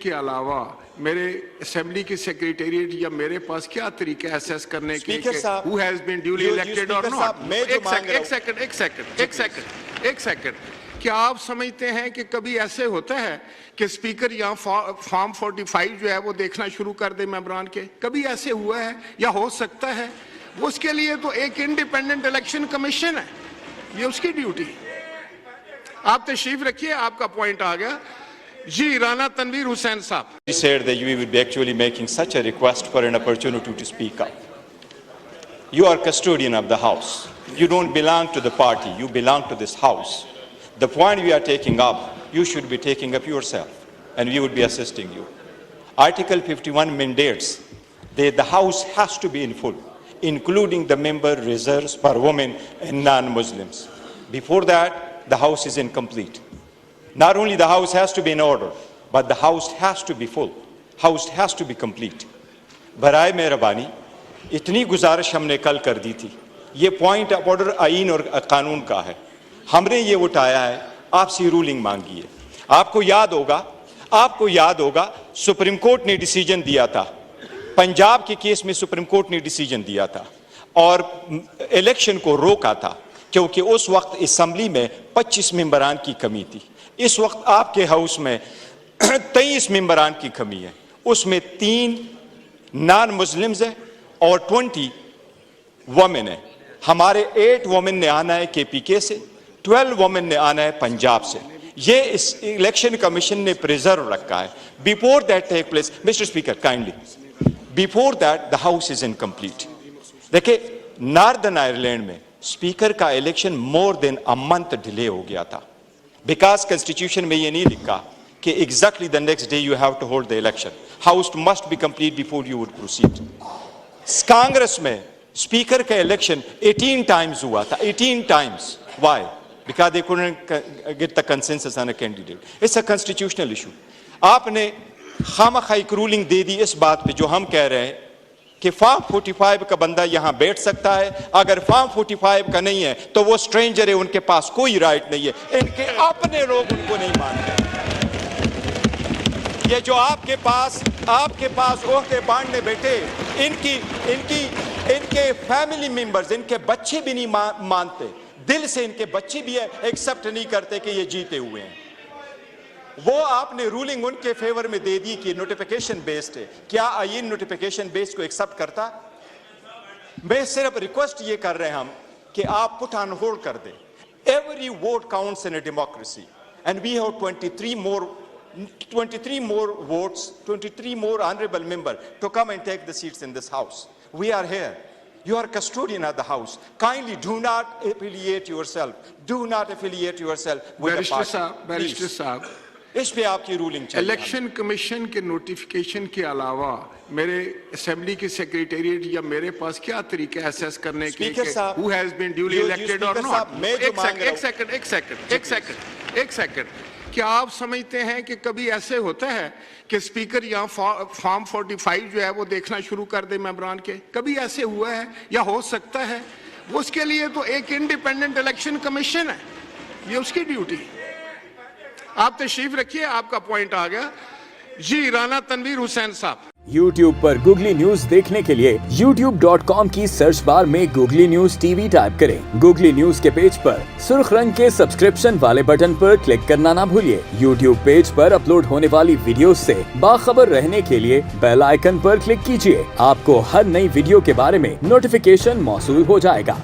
کے علاوہ میرے اسمبلی کی سیکریٹریٹ یا میرے پاس کیا طریقہ ہے اسیس کرنے کے کہ who has been duly elected or not؟ ایک سیکنڈ کیا آپ سمجھتے ہیں کہ کبھی ایسے ہوتا ہے کہ اسپیکر یہاں فارم 45 جو ہے وہ دیکھنا شروع کر دے ممبران کے؟ کبھی ایسے ہوا ہے یا ہو سکتا ہے؟ اس کے لیے تو ایک انڈیپینڈنٹ الیکشن کمیشن ہے، یہ اس کی ڈیوٹی۔ آپ تشریف رکھیے، آپ کا پوائنٹ آ گیا جی۔ رانا تنویر حسین صاحب، You said that you would be actually making such a request for an opportunity to speak up. You are custodian of the house. You don't belong to the party, you belong to this house. The point we are taking up, you should be taking up yourself, and we would be assisting you. Article 51 mandates that the house has to be in full, including the member reserves for women and non-Muslims. Before that, the house is incomplete. Not only the house has to be in order, but the house has to be full. House has to be complete. برائے مہربانی اتنی گزارش ہم نے کل کر دی تھی، یہ پوائنٹ آف آرڈر آئین اور قانون کا ہے، ہم نے یہ اٹھایا ہے، آپ سے رولنگ مانگی ہے۔ آپ کو یاد ہوگا سپریم کورٹ نے ڈیسیجن دیا تھا، پنجاب کے کیس میں سپریم کورٹ نے ڈیسیجن دیا تھا اور الیکشن کو روکا تھا کیونکہ اس وقت اسمبلی میں 25 ممبران کی کمی تھی۔ اس وقت آپ کے ہاؤس میں 23 ممبران کی کمی ہے، اس میں 3 نان مسلمز ہیں اور 20 وومن ہیں۔ ہمارے 8 وومن نے آنا ہے کے پی کے سے، 12 وومن نے آنا ہے پنجاب سے۔ یہ اس الیکشن کمیشن نے پریزرو رکھا ہے۔ Before that take place, mister speaker kindly, before that the house is incomplete. دیکھیں ناردرن آئرلینڈ میں اسپیکر کا election more than a month delay ہو گیا تھا، بیکاز کنسٹیٹیوشن میں یہ نہیں لکھا کہ exactly the next day you have to hold the election, house must be complete before you would proceed. Congress میں اسپیکر کا الیکشن 18 ٹائمز ہوا تھا، 18 times. Why? Because they couldn't get the consensus on a candidate. It's a constitutional issue. آپ نے خامخواہ ایک rolling دے دی اس بات پہ جو ہم کہہ رہے ہیں کہ فارم 45 کا بندہ یہاں بیٹھ سکتا ہے، اگر فارم 45 کا نہیں ہے تو وہ اسٹرینجر ہے، ان کے پاس کوئی رائٹ نہیں ہے، ان کے اپنے لوگ ان کو نہیں مانتے۔ یہ جو آپ کے پاس عہدے بانٹنے بیٹھے، ان کے فیملی ممبرز، ان کے بچے بھی نہیں مانتے، دل سے ان کے بچے بھی ایکسپٹ نہیں کرتے کہ یہ جیتے ہوئے ہیں۔ وہ آپ نے رولنگ ان کے فیور میں دے دی کہ نوٹیفیکیشن بیسڈ ہے۔ کیا آئین نوٹیفیکیشن بیسڈ کو ایکسپٹ کرتا؟ میں صرف ریکویسٹ یہ کر رہے ہیں ہم کہ آپ پٹ آن ہولڈ کر دیں۔ Every vote counts in a democracy and we have 23 more votes, 23 more honorable members to come and take the seats in this house. We are here. You are custodian of the house. Kindly do not affiliate yourself. Do not affiliate yourself with the party. Barrister صاحب، اس پہ آپ کی rolling چاہیے۔ Election commission کے notification کے علاوہ میرے assembly کی سیکریٹریٹ یا میرے پاس کیا طریقہ ہے اسیس کرنے کے کہ who has been duly elected or not؟ ایک سیکنڈ کیا آپ سمجھتے ہیں کہ کبھی ایسے ہوتا ہے کہ اسپیکر یہاں فارم 45 جو ہے وہ دیکھنا شروع کر دے ممبران کے؟ کبھی ایسے ہوا ہے یا ہو سکتا ہے؟ اس کے لیے تو ایک انڈیپینڈنٹ الیکشن کمیشن ہے، یہ اس کی ڈیوٹی۔ آپ تشریف رکھیے، آپ کا پوائنٹ آ گیا جی۔ رانا تنویر حسین صاحب، YouTube پر گوگلی نیوز دیکھنے کے لیے youtube.com کی سرچ بار میں googly news T V type کریں۔ گوگلی نیوز کے پیج پر سرخ رنگ کے سبسکرپشن والے بٹن پر کلک کرنا نہ بھولیے۔ YouTube پیج پر اپلوڈ ہونے والی ویڈیوز سے باخبر رہنے کے لیے بیل آئیکن پر کلک کیجیے۔ آپ کو ہر نئی ویڈیو کے بارے میں نوٹیفیکیشن موصول ہو جائے گا۔